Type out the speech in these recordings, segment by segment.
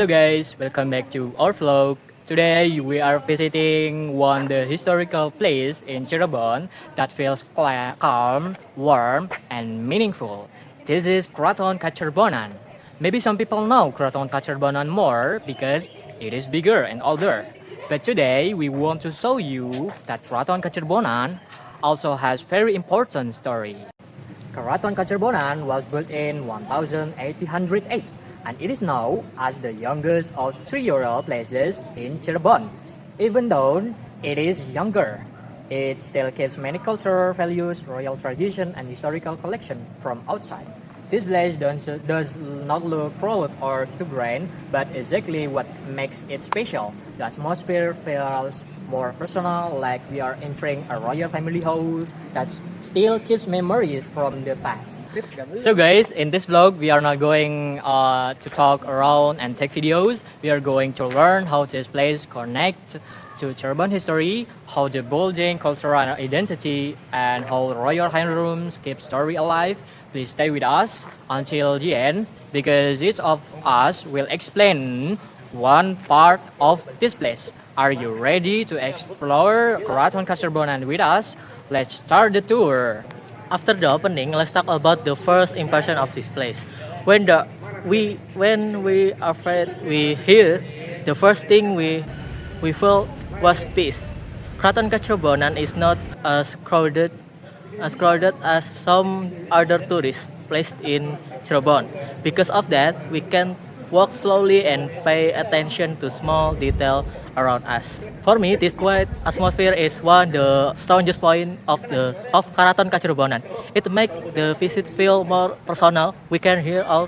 guys, welcome back to our vlog. Today we are visiting one the historical place in Cirebon that feels calm, warm, and meaningful. This is Kraton Kacerbonan. Maybe some people know Kraton Kacerbonan more because it is bigger and older. But today we want to show you that Kraton Kacerbonan also has very important story. Keraton Kacerbonan was built in 1808 and it is known as the youngest of three royal places in Cirebon. Even though it is younger, it still keeps many cultural values, royal tradition, and historical collection from outside. This place does not look proud or too grand, but exactly what makes it special. The atmosphere feels more personal, like we are entering a royal family house that still keeps memories from the past. So guys, in this vlog, we are not going to talk around and take videos. We are going to learn how this place connect to Cirebon history, how the building cultural identity, and how royal rooms keep story alive. Please stay with us until the end because each of us will explain one part of this place. Are you ready to explore Keraton Kacerbonan with us? Let's start the tour. After the opening, let's talk about the first impression of this place. When we afraid we hear, the first thing we felt was peace. Kraton Kacerbonan is not as some other tourist place in Cirebon. Because of that, we can walk slowly and pay attention to small detail around us. For me, this quiet atmosphere is one the strongest point of Keraton Kacerbonan. It makes the visit feel more personal. We can hear our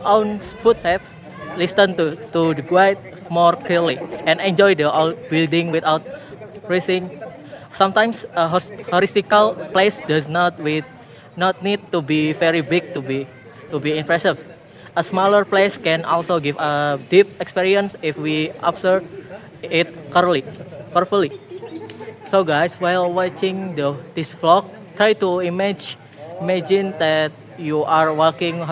own footsteps, listen to the guide more clearly, and enjoy the old building without racing. Sometimes a historical place does not need to be very big to be impressive. A smaller place can also give a deep experience if we observe it carefully. So guys, while watching this vlog, try to imagine that you are walking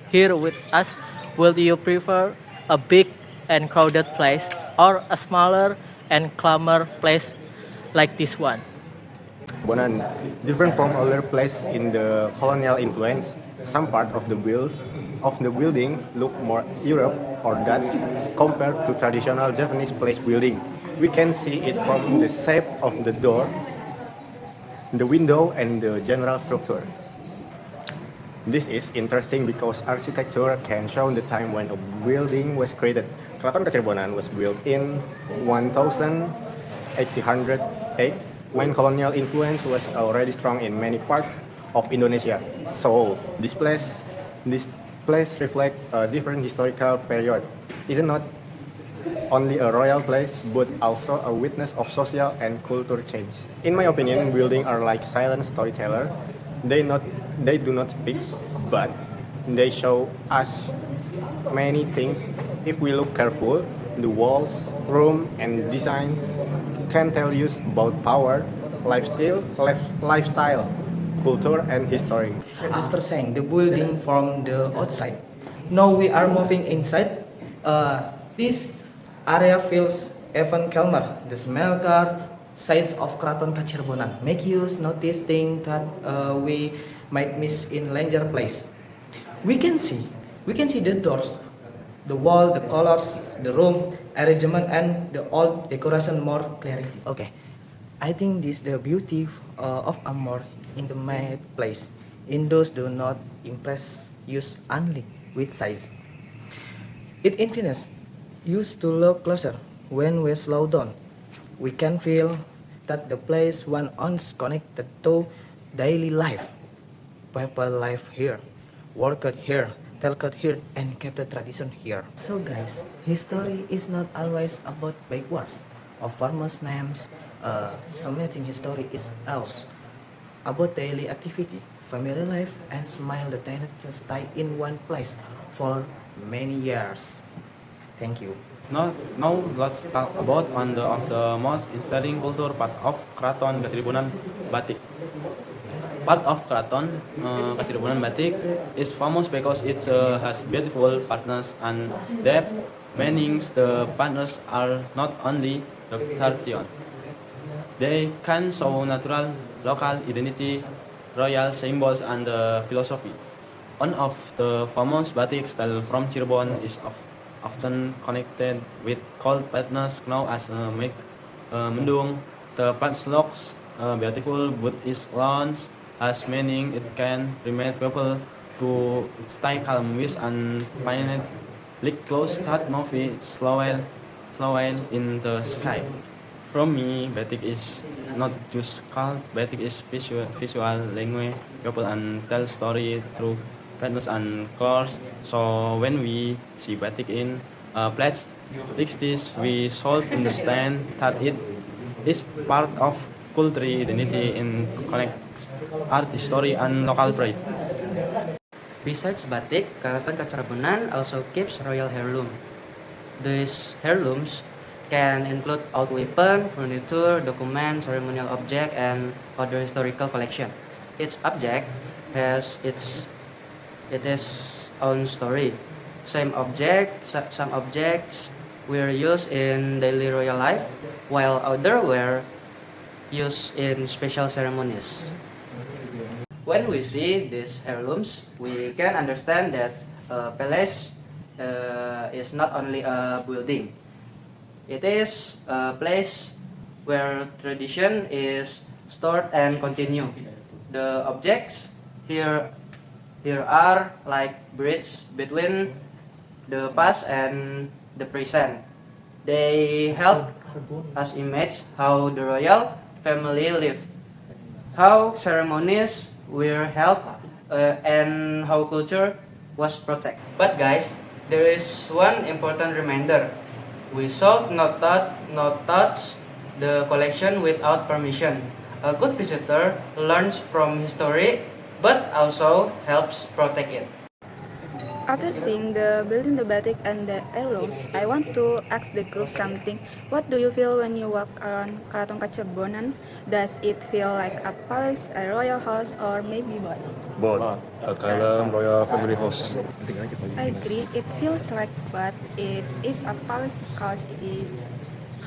here with us. Will you prefer a big and crowded place or a smaller and calmer place like this one? Bonan, different from other places in the colonial influence, some part of the building look more Europe or Dutch compared to traditional Japanese place building. We can see it from the shape of the door, the window, and the general structure. This is interesting because architecture can show the time when a building was created. Keraton Kacerbonan was built in 1808 when colonial influence was already strong in many parts of Indonesia. So this place reflects a different historical period. It is not only a royal place but also a witness of social and culture change. In my opinion, buildings are like silent storyteller. They do not speak, but they show us many things. If we look careful, the walls, room, and design can tell you about power, lifestyle, culture, and history. After seeing the building from the outside, now we are moving inside. This area feels even calmer. The smell car size of Kraton Kacerbonan make you notice things that we might miss in larger place. We can see the doors, the wall, the colors, the room arrangement, and the old decoration more clarity. Okay, I think this the beauty of Amor in the made place. Indoors do not impress you only with size. It influences used to look closer. When we slow down, we can feel that the place one once connected to daily life. People live here, worked here, talked here, and kept the tradition here. So guys, history is not always about big words or famous names. Something history is else about daily activity, family life, and smile that just stay in one place for many years. Thank you. Now let's talk about one of the most interesting culture part of Kraton Kacerbonan Batik. Part of Kraton Kacerbonan Batik is famous because it has beautiful patterns and depth meaning the partners are not only the tradition. They can show natural local identity, royal symbols, and philosophy. One of the famous batik style from Cirebon is often connected with cold patterns known as mendung. The patch looks beautiful but is lounge as meaning it can remind people to stay calm with and painted like close that movie slowing in the sky. From me, batik is not just called, batik is visual language, people and tell story through patterns and colors. So when we see batik in a place like this, we should understand that it is part of cultural identity and connects art, history, and local pride. Besides batik, Keraton Kacerbonan also keeps royal heirloom. These heirlooms can include old weapon, furniture, documents, ceremonial object, and other historical collection. Each object has its own story. Some objects were used in daily royal life, while others were used in special ceremonies. When we see these heirlooms, we can understand that a palace is not only a building. It is a place where tradition is stored and continue. The objects here are like bridge between the past and the present. They help us imagine how the royal family lived, how ceremonies were held, and how culture was protected. But guys, there is one important reminder. We should not touch the collection without permission. A good visitor learns from history, but also helps protect it. After seeing the building, the batik, and the heirlooms, I want to ask the group something. What do you feel when you walk around Keraton Kacerbonan? Does it feel like a palace, a royal house, or maybe both? Both a Kalem Royal Family House. I agree, it feels like but it is a palace because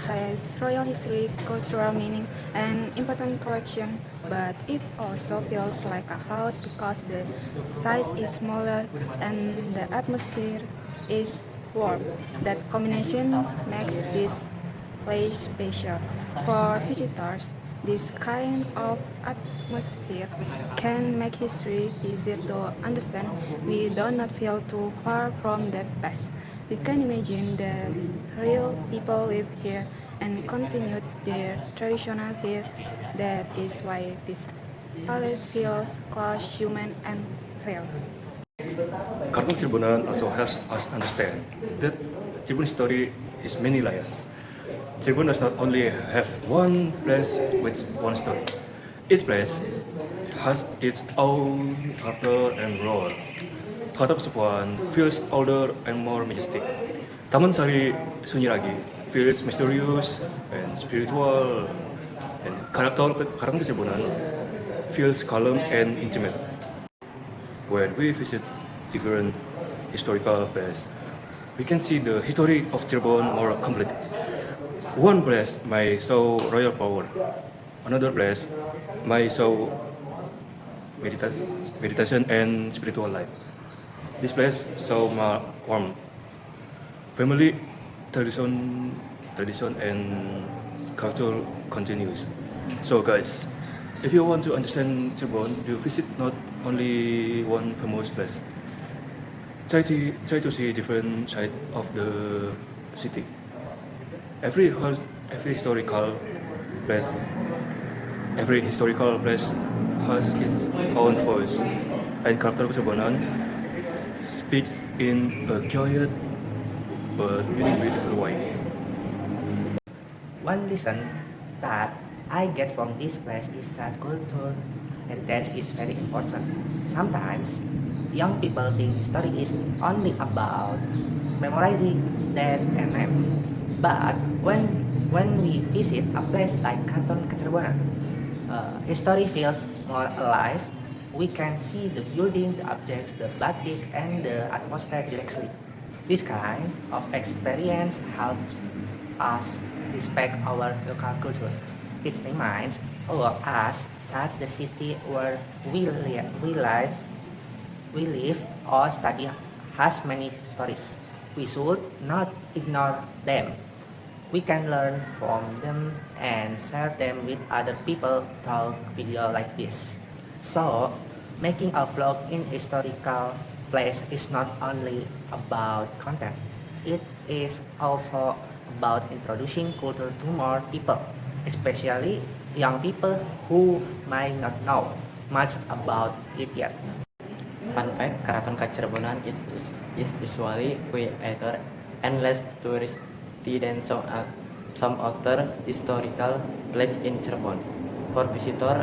has royal history, cultural meaning, and important collection, but it also feels like a house because the size is smaller and the atmosphere is warm. That combination makes this place special. For visitors, this kind of atmosphere can make history easier to understand. We do not feel too far from that past. We can imagine the real people live here and continued their traditional here. That is why this palace feels close, human, and real. Keraton Cirebon also helps us understand that Cirebon story is many layers. Cirebon does not only have one place with one story. Each place has its own character and role. Keraton Kacerbonan feels older and more majestic. Taman Sari Sunyiragi feels mysterious and spiritual, and Keraton Kacerbonan feels calm and intimate. When we visit different historical places, we can see the history of Cirebon more complete. One place may show royal power, another place may show meditation and spiritual life. This place show more warmth, family, tradition, and culture continues. So guys, if you want to understand Cirebon, you visit not only one famous place. Try to see different side of the city. Every historical place, has its own voice, and Keraton Kacerbonan speak in a quiet but really beautiful way. One lesson that I get from this place is that culture heritage is very important. Sometimes young people think history is only about memorizing dates and names. But when we visit a place like Keraton Kacerbonan, history feels more alive. We can see the building, the objects, the batik, and the atmosphere directly. This kind of experience helps us respect our local culture. It reminds us that the city where we live or study has many stories. We should not ignore them. We can learn from them and share them with other people through video like this. So, making a vlog in historical place is not only about content. It is also about introducing culture to more people, especially young people who might not know much about it yet. Fun fact, Keraton Kacirebonan is usually quieter and less touristy than some other historical places in Cirebon. For visitor,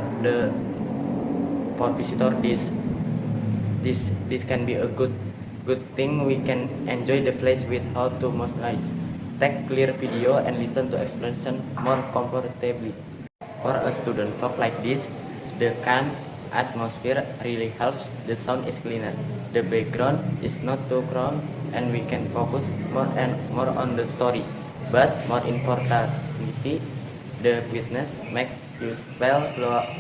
this can be a good thing. We can enjoy the place without too much noise. Take clear video and listen to explanation more comfortably. For a student talk like this, the calm atmosphere really helps. The sound is cleaner, the background is not too crowded, and we can focus more on the story. But more importantly, the witness make you feel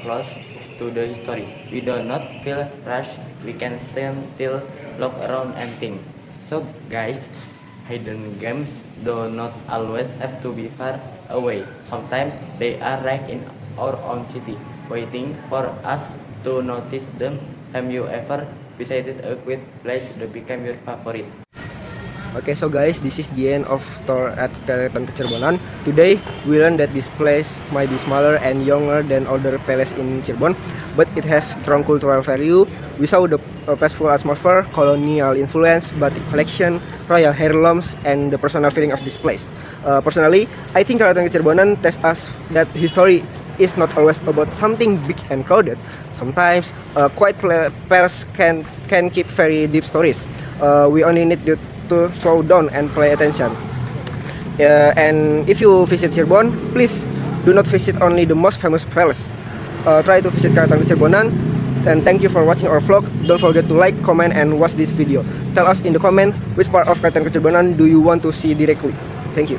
close to the story. We do not feel rushed. We can stand still, look around, and think. So, guys, hidden gems do not always have to be far away. Sometimes they are right in our own city, waiting for us to notice them. Have you ever visited a quiet place that became your favorite? Okay, so guys, this is the end of tour at Keraton Kacirebonan. Today, we learned that this place might be smaller and younger than other palace in Cirebon, but it has strong cultural value. We saw the peaceful atmosphere, colonial influence, batik collection, royal heirlooms, and the personal feeling of this place. Personally, I think Keraton Kacirebonan tests us that history is not always about something big and crowded. Sometimes, quiet palace can keep very deep stories. We only need to slow down and pay attention. And if you visit Cirebon, please do not visit only the most famous palace. Try to visit Keraton Kacirebonan. And thank you for watching our vlog. Don't forget to like, comment, and watch this video. Tell us in the comment which part of Keraton Kacirebonan do you want to see directly. Thank you.